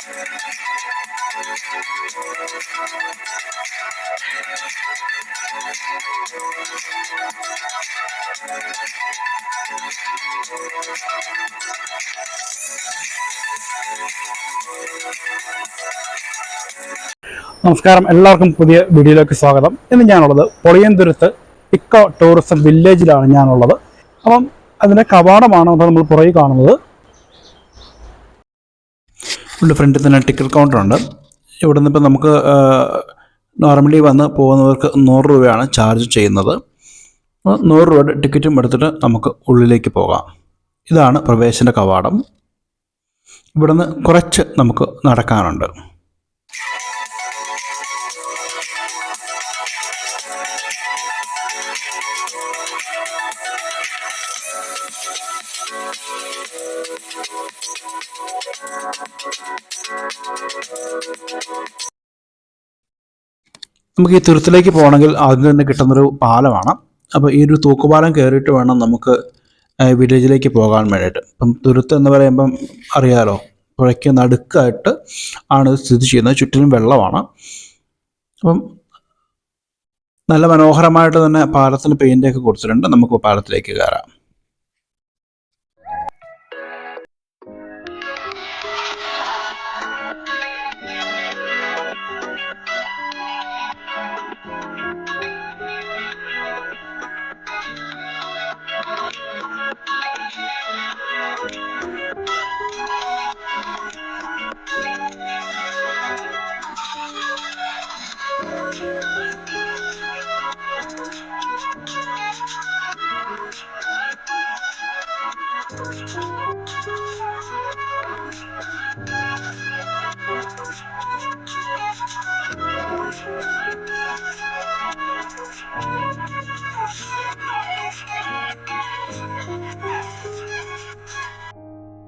നമസ്കാരം, എല്ലാവർക്കും പുതിയ വീഡിയോയിലേക്ക് സ്വാഗതം. ഇന്ന് ഞാനുള്ളത് പൊളിയന്തുരുത്ത് ഇക്കോ ടൂറിസം വില്ലേജിലാണ് ഞാനുള്ളത്. അപ്പം അതിൻ്റെ കവാടമാണ് നമ്മൾ പുറകെ കാണുന്നത്. ഇവിടെ ഫ്രണ്ടിൽ തന്നെ ടിക്കറ്റ് കൗണ്ടറുണ്ട്. ഇവിടെ നിന്ന് ഇപ്പം നമുക്ക് നോർമലി വന്ന് പോകുന്നവർക്ക് 100 രൂപയാണ് ചാർജ് ചെയ്യുന്നത്. 100 രൂപയുടെ ടിക്കറ്റും എടുത്തിട്ട് നമുക്ക് ഉള്ളിലേക്ക് പോകാം. ഇതാണ് പ്രവേശന കവാടം. ഇവിടെ നിന്ന് കുറച്ച് നമുക്ക് നടക്കാനുണ്ട്. നമുക്ക് ഈ തുരുത്തിലേക്ക് പോകണമെങ്കിൽ ആദ്യം തന്നെ കിട്ടുന്നൊരു പാലമാണ്. അപ്പോൾ ഈ ഒരു തൂക്കുപാലം കയറിയിട്ട് വേണം നമുക്ക് വില്ലേജിലേക്ക് പോകാൻ വേണ്ടിയിട്ട്. ഇപ്പം തുരുത്ത് എന്ന് പറയുമ്പം അറിയാലോ, പുഴയ്ക്ക് നടുക്കായിട്ട് ആണ് സ്ഥിതി ചെയ്യുന്നത്. ചുറ്റിലും വെള്ളമാണ്. അപ്പം നല്ല മനോഹരമായിട്ട് തന്നെ പാലത്തിന് പെയിൻ്റൊക്കെ കൊടുത്തിട്ടുണ്ട്. നമുക്ക് പാലത്തിലേക്ക് കയറാം.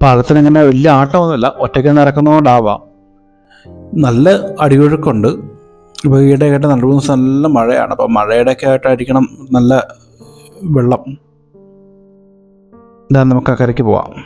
പാലത്തിനങ്ങനെ വലിയ ആട്ടമൊന്നുമില്ല, ഒറ്റയ്ക്ക് നടക്കുന്നതുകൊണ്ടാവാം. നല്ല അടിയൊഴുക്കുണ്ട്. ഇപ്പോൾ ഈയിടെയായിട്ട് 2-3 ദിവസം നല്ല മഴയാണ്. അപ്പോൾ മഴയുടെയൊക്കെ ആയിട്ടായിരിക്കണം നല്ല വെള്ളം. ഇതാ, നമുക്ക് അക്കരയ്ക്ക് പോവാം.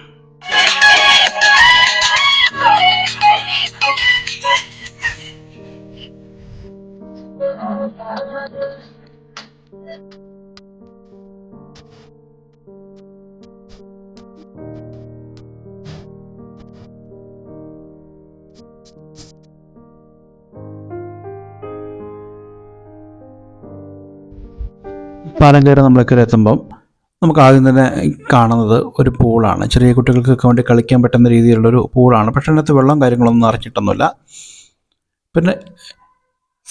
പാലം കയറി നമ്മളൊക്കെ എത്തുമ്പം നമുക്ക് ആദ്യം തന്നെ കാണുന്നത് ഒരു പൂളാണ്. ചെറിയ കുട്ടികൾക്കൊക്കെ വേണ്ടി കളിക്കാൻ പറ്റുന്ന രീതിയിലുള്ളൊരു പൂളാണ്. പക്ഷേ അതിനകത്ത് വെള്ളം കാര്യങ്ങളൊന്നും നിറച്ചിട്ടൊന്നുമില്ല. പിന്നെ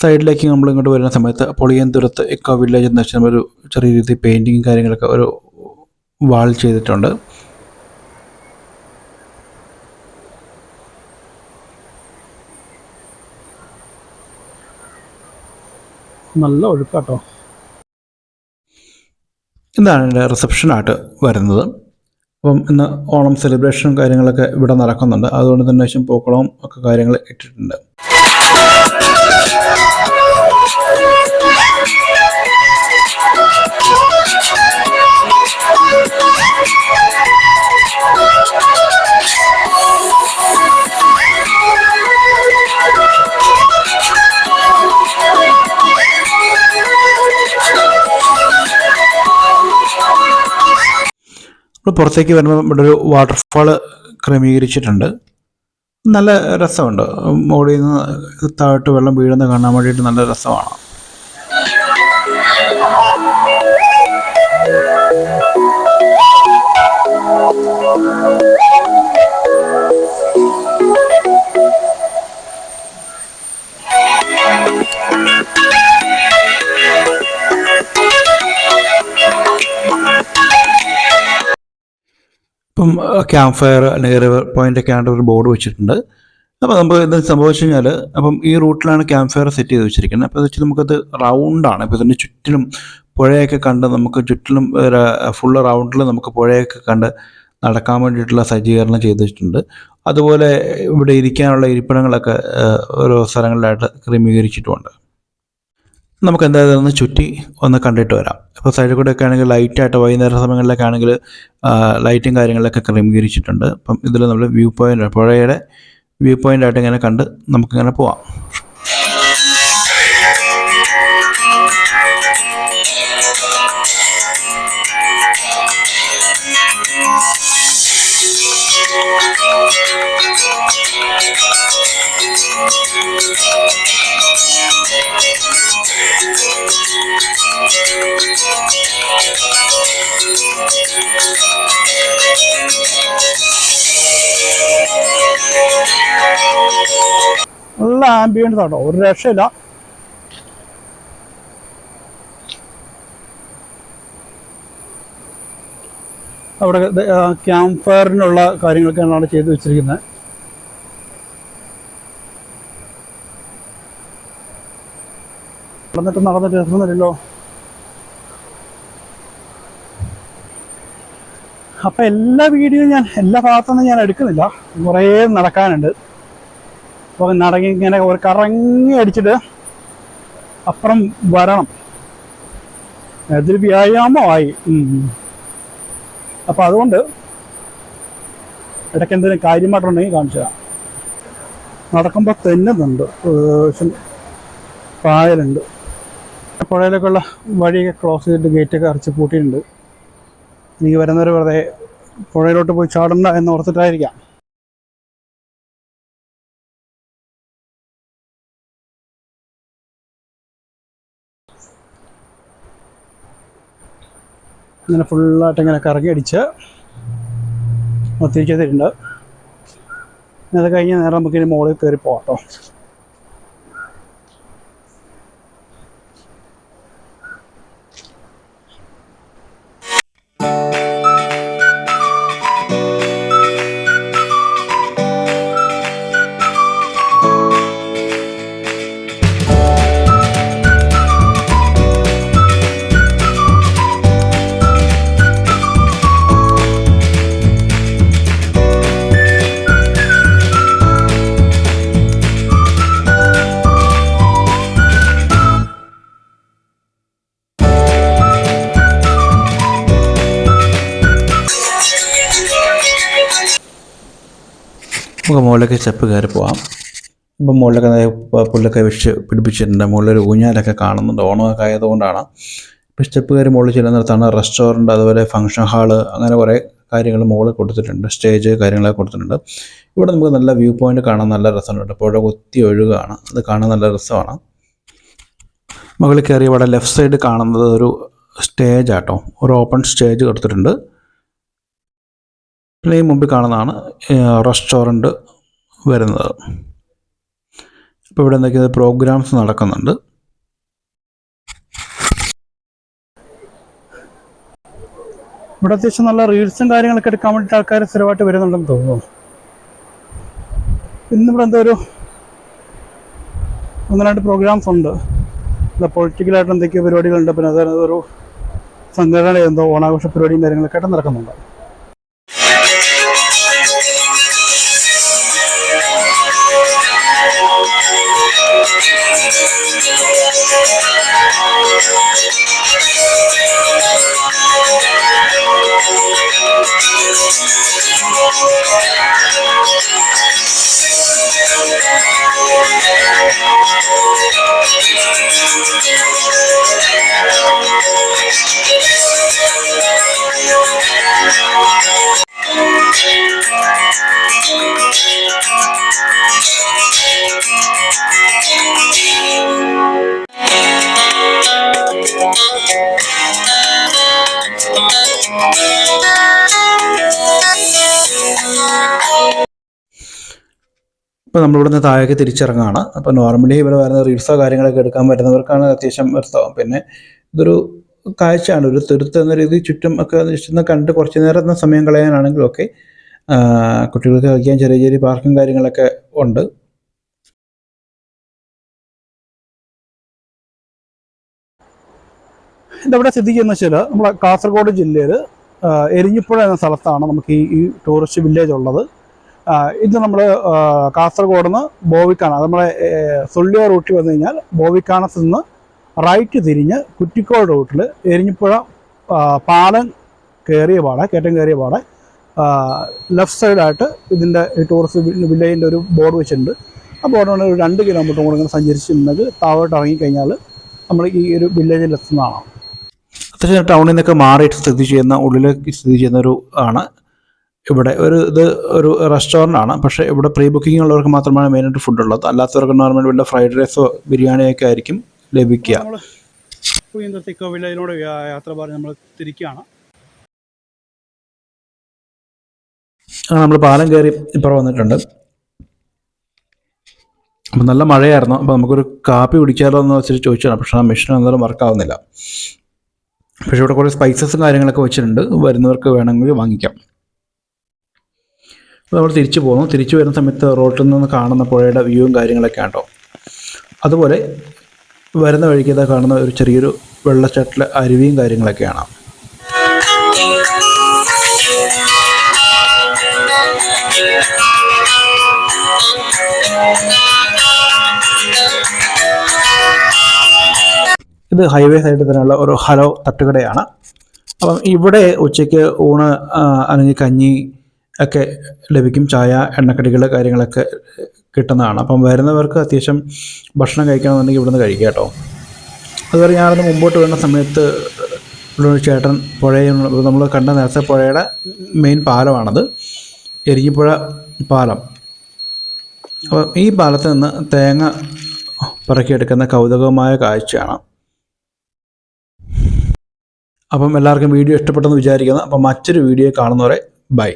സൈഡിലേക്ക് നമ്മൾ ഇങ്ങോട്ട് വരുന്ന സമയത്ത് പൊളിയന്തുരുത്ത് ഇക്കോ വില്ലേജ് എന്ന് വെച്ചാൽ ഒരു ചെറിയ രീതിയിൽ പെയിൻറ്റിങ് കാര്യങ്ങളൊക്കെ ഒരു വാൾ ചെയ്തിട്ടുണ്ട്. നല്ല ഒഴുക്കാട്ടോ. ഇതാണ് എൻ്റെ റിസപ്ഷനായിട്ട് വരുന്നത്. അപ്പം ഇന്ന് ഓണം സെലിബ്രേഷനും കാര്യങ്ങളൊക്കെ ഇവിടെ നടക്കുന്നുണ്ട്. അതുകൊണ്ട് തന്നെ ശേഷം പൂക്കളവും ഒക്കെ കാര്യങ്ങൾ ഇട്ടിട്ടുണ്ട്. പുറത്തേക്ക് വരുമ്പോൾ ഇവിടെ ഒരു വാട്ടർഫാള് ക്രമീകരിച്ചിട്ടുണ്ട്. നല്ല രസമുണ്ട്. മുകളിൽ നിന്ന് താഴോട്ട് വെള്ളം വീഴുന്ന കാണാൻ വേണ്ടിയിട്ട് നല്ല രസമാണ്. ഇപ്പം ക്യാമ്പ് ഫയർ അല്ലെങ്കിൽ റിവർ പോയിൻ്റൊക്കെ ആയിട്ട് ഒരു ബോർഡ് വെച്ചിട്ടുണ്ട്. അപ്പോൾ നമുക്ക് ഇത് സംഭവിച്ചു കഴിഞ്ഞാൽ, അപ്പം ഈ റൂട്ടിലാണ് ക്യാമ്പ് ഫയർ സെറ്റ് ചെയ്ത് വെച്ചിരിക്കുന്നത്. അപ്പോൾ വെച്ചാൽ നമുക്കത് റൗണ്ടാണ്. ഇപ്പോൾ ഇതിൻ്റെ ചുറ്റിലും പുഴയൊക്കെ കണ്ട് നമുക്ക് ചുറ്റിലും ഫുള്ള് റൗണ്ടിൽ നമുക്ക് പുഴയൊക്കെ കണ്ട് നടക്കാൻ വേണ്ടിയിട്ടുള്ള സജ്ജീകരണം ചെയ്തിട്ടുണ്ട്. അതുപോലെ ഇവിടെ ഇരിക്കാനുള്ള ഇരിപ്പിടങ്ങളൊക്കെ ഓരോ സ്ഥലങ്ങളിലായിട്ട് ക്രമീകരിച്ചിട്ടുമുണ്ട്. നമുക്ക് എന്തായാലും ഒന്ന് ചുറ്റി ഒന്ന് കണ്ടിട്ട് വരാം. ഇപ്പോൾ സൈഡിൽ കൂടെയൊക്കെ ആണെങ്കിൽ ലൈറ്റായിട്ട് വൈകുന്നേര സമയങ്ങളിലൊക്കെ ആണെങ്കിൽ ലൈറ്റും കാര്യങ്ങളിലൊക്കെ ക്രമീകരിച്ചിട്ടുണ്ട്. അപ്പം ഇതിൽ നമ്മൾ വ്യൂ പോയിൻ്റ്, പുഴയുടെ വ്യൂ പോയിൻ്റ് ആയിട്ട് ഇങ്ങനെ കണ്ട് നമുക്കിങ്ങനെ പോവാം. നല്ല ആംബിയൻസ് ആട്ടോ, ഒരു രക്ഷയില്ല. അവിടെ ക്യാമ്പ് ഫയറിനുള്ള കാര്യങ്ങളൊക്കെയാണ് അവിടെ ചെയ്തു വെച്ചിരിക്കുന്നത്. നടന്നിട്ട് ഇറങ്ങുന്നില്ലല്ലോ. അപ്പം എല്ലാ വീഡിയോയും എല്ലാ ഭാഗത്തുനിന്നും ഞാൻ എടുക്കുന്നില്ല, കുറേ നടക്കാനുണ്ട്. അപ്പോൾ ഇങ്ങനെ ഒരു കറങ്ങി അടിച്ചിട്ട് അപ്പുറം വരണം. അതൊരു വ്യായാമമായി. അപ്പോൾ അതുകൊണ്ട് ഇടയ്ക്ക് എന്തെങ്കിലും കാര്യമായിട്ടുണ്ടെങ്കിൽ കാണിച്ചു തരാം. നടക്കുമ്പോൾ തെന്നുന്നുണ്ട്, പായലുണ്ട്. പുഴയിലേക്കുള്ള വഴിയൊക്കെ ക്ലോസ് ചെയ്തിട്ട് ഗേറ്റൊക്കെ അടച്ച് പൂട്ടിയിട്ടുണ്ട്. എനിക്ക് വരുന്നവർ വെറുതെ പുഴയിലോട്ട് പോയി ചാടണ്ട എന്ന് ഓർത്തിട്ടായിരിക്കാം. ഇങ്ങനെ ഫുള്ളായിട്ട് ഇങ്ങനെ കറങ്ങി അടിച്ച് തിരിച്ചെത്തിയിട്ടുണ്ട്. അത് കഴിഞ്ഞ് നേരം നമുക്കിനി മുകളിൽ കയറി പോകാം കേട്ടോ. നമുക്ക് മുകളിലേക്ക് സ്റ്റെപ്പ് കയറി പോകാം. ഇപ്പം മുകളിലൊക്കെ പുല്ലൊക്കെ വെച്ച് പിടിപ്പിച്ചിട്ടുണ്ട്. മുകളിലൊരു ഊഞ്ഞാലൊക്കെ കാണുന്നുണ്ട്, ഓണമൊക്കെ ആയതുകൊണ്ടാണ്. ഇപ്പോൾ സ്റ്റെപ്പ് കയറി മുകളിൽ ചെല്ലുന്നിടത്താണ് റെസ്റ്റോറൻറ്റ്, അതുപോലെ ഫംഗ്ഷൻ ഹാള്, അങ്ങനെ കുറേ കാര്യങ്ങൾ മുകളിൽ കൊടുത്തിട്ടുണ്ട്. സ്റ്റേജ് കാര്യങ്ങളൊക്കെ കൊടുത്തിട്ടുണ്ട്. ഇവിടെ നമുക്ക് നല്ല വ്യൂ പോയിൻ്റ് കാണാൻ നല്ല രസമുണ്ട്. പുഴ കുത്തി ഒഴുകാണ്, അത് കാണാൻ നല്ല രസമാണ്. മുകളിൽ കയറി ഇവിടെ ലെഫ്റ്റ് സൈഡ് കാണുന്നത് ഒരു സ്റ്റേജ് ആട്ടോ, ഒരു ഓപ്പൺ സ്റ്റേജ് കൊടുത്തിട്ടുണ്ട്. പിന്നെ ഈ മുമ്പിൽ കാണുന്നതാണ് റെസ്റ്റോറൻറ്റ് വരുന്നത്. ഇപ്പോൾ ഇവിടെ എന്തൊക്കെയാണ് പ്രോഗ്രാംസ് നടക്കുന്നുണ്ട്. ഇവിടെ അത്യാവശ്യം നല്ല റീൽസും കാര്യങ്ങളൊക്കെ എടുക്കാൻ വേണ്ടിയിട്ട് ആൾക്കാർ സ്ഥിരമായിട്ട് വരുന്നുണ്ടെന്ന് തോന്നുന്നു. ഇന്നിവിടെ എന്തോ ഒരു 1-2 പ്രോഗ്രാംസ് ഉണ്ട്. പൊളിറ്റിക്കലായിട്ട് എന്തൊക്കെയോ പരിപാടികളുണ്ട്. പിന്നെ അതൊരു സംഘടന എന്തോ ഓണാഘോഷ പരിപാടിയും കാര്യങ്ങളൊക്കെ ആയിട്ട് നടക്കുന്നുണ്ട്. ഇപ്പോൾ നമ്മളിവിടുന്ന് താഴേക്ക് തിരിച്ചിറങ്ങുകയാണ്. അപ്പോൾ നോർമലി ഇവിടെ വരുന്ന റീൽസോ കാര്യങ്ങളൊക്കെ എടുക്കാൻ പറ്റുന്നവർക്കാണ് അത്യാവശ്യം വ്യർത്ഥം. പിന്നെ ഇതൊരു കാഴ്ചയാണ്, ഒരു തുരുത്ത് എന്ന രീതിയിൽ ചുറ്റും ഒക്കെ ജസ്റ്റ് കണ്ട് കുറച്ച് നേരം സമയം കളയാനാണെങ്കിലും ഒക്കെ കുട്ടികൾക്ക് കളിക്കാൻ ചെറിയ ചെറിയ പാർക്കും കാര്യങ്ങളൊക്കെ ഉണ്ട്. ഇതെവിടെ സ്ഥിതിക്കുന്ന വെച്ചാൽ നമ്മളെ കാസർഗോഡ് ജില്ലയിൽ എരിഞ്ഞിപ്പുഴ എന്ന സ്ഥലത്താണ് നമുക്ക് ഈ ടൂറിസ്റ്റ് വില്ലേജ് ഉള്ളത്. ഇത് നമ്മൾ കാസർഗോഡ് നിന്ന് ബോവിക്കാന, നമ്മളെ സുള്ളിയ റൂട്ടിൽ വന്നു കഴിഞ്ഞാൽ ബോവിക്കാനത്ത് നിന്ന് റൈറ്റ് തിരിഞ്ഞ് കുറ്റിക്കോട് റൂട്ടിൽ എരിഞ്ഞിപ്പുഴ പാലം കയറിയ പാടെ, കയറ്റം കയറിയ പാടെ ലെഫ്റ്റ് സൈഡായിട്ട് ഇതിൻ്റെ ഈ ടൂറിസ്റ്റ് വില്ലേജിൻ്റെ ഒരു ബോർഡ് വെച്ചിട്ടുണ്ട്. ആ ബോർഡ് കൊണ്ട് ഒരു 2 കിലോമീറ്റർ കൂടെ ഇങ്ങനെ സഞ്ചരിച്ചിട്ടുണ്ടെങ്കിൽ താഴോട്ട് ഇറങ്ങിക്കഴിഞ്ഞാൽ നമ്മൾ ഈ ഒരു വില്ലേജിൽ എത്തുന്നതാണ്. അത്യാവശ്യം ടൗണിൽ നിന്നൊക്കെ മാറിയിട്ട് സ്ഥിതി ചെയ്യുന്ന ഉള്ളിലേക്ക് സ്ഥിതി ചെയ്യുന്നൊരു ആണ് ഇവിടെ ഒരു റെസ്റ്റോറൻ്റ് ആണ്. പക്ഷേ ഇവിടെ പ്രീ ബുക്കിംഗ് ഉള്ളവർക്ക് മാത്രമാണ് മെയിനായിട്ട് ഫുഡ് ഉള്ളത്. അല്ലാത്തവർക്ക് നോർമൽ വല്ല ഫ്രൈഡ് റൈസോ ബിരിയാണിയൊക്കെ ആയിരിക്കും ലഭിക്കുക. നമ്മൾ ഇന്നത്തെ ഇക്കോ വില്ലേജിനോട് യാത്ര പറഞ്ഞ് നമ്മൾ തിരിക്കുകയാണ്. നമ്മൾ പാലം കയറി ഇപ്പുറം വന്നിട്ടുണ്ട്. അപ്പം നല്ല മഴയായിരുന്നു. അപ്പോൾ നമുക്കൊരു കാപ്പി കുടിക്കാമല്ലോ എന്ന് വെച്ചിട്ട് ചോദിച്ചാണ്. പക്ഷേ ആ മെഷീൻ എന്തായാലും വർക്കാവുന്നില്ല. പക്ഷേ ഇവിടെ കുറേ സ്പൈസസും കാര്യങ്ങളൊക്കെ വെച്ചിട്ടുണ്ട്. വരുന്നവർക്ക് വേണമെങ്കിൽ വാങ്ങിക്കാം. അപ്പോൾ നമ്മൾ തിരിച്ചു പോകുന്നു. തിരിച്ചു വരുന്ന സമയത്ത് റോട്ടിൽ നിന്ന് കാണുന്ന പുഴയുടെ വ്യൂവും കാര്യങ്ങളൊക്കെ ആണോ. അതുപോലെ വരുന്ന വഴിക്ക് ഇതാ കാണുന്ന ഒരു ചെറിയൊരു വെള്ളച്ചാട്ടിലെ അരുവിയും കാര്യങ്ങളൊക്കെയാണ്. ഇത് ഹൈവേ സൈഡിൽ തന്നെയുള്ള ഒരു ഹലോ തട്ടുകടയാണ്. അപ്പം ഇവിടെ ഉച്ചയ്ക്ക് ഊണ് അല്ലെങ്കിൽ കഞ്ഞി ഒക്കെ ലഭിക്കും. ചായ, എണ്ണക്കടികൾ കാര്യങ്ങളൊക്കെ കിട്ടുന്നതാണ്. അപ്പം വരുന്നവർക്ക് അത്യാവശ്യം ഭക്ഷണം കഴിക്കണമെന്നുണ്ടെങ്കിൽ ഇവിടുന്ന് കഴിക്കാം കേട്ടോ. അതുപോലെ ഞാനത് മുമ്പോട്ട് വരുന്ന സമയത്ത് ഇവിടെ ഒരു ചേട്ടൻ നമ്മൾ കണ്ട നേരത്തെ പുഴയുടെ മെയിൻ പാലമാണത്, എരിഞ്ഞിപ്പുഴ പാലം. അപ്പം ഈ പാലത്ത് നിന്ന് തേങ്ങ പറക്കിയെടുക്കുന്ന കൗതുകമായ കാഴ്ചയാണ്. അപ്പം എല്ലാവർക്കും വീഡിയോ ഇഷ്ടപ്പെട്ടെന്ന് വിചാരിക്കുന്നു. അപ്പം മറ്റൊരു വീഡിയോ കാണുന്നവരെ ബൈ.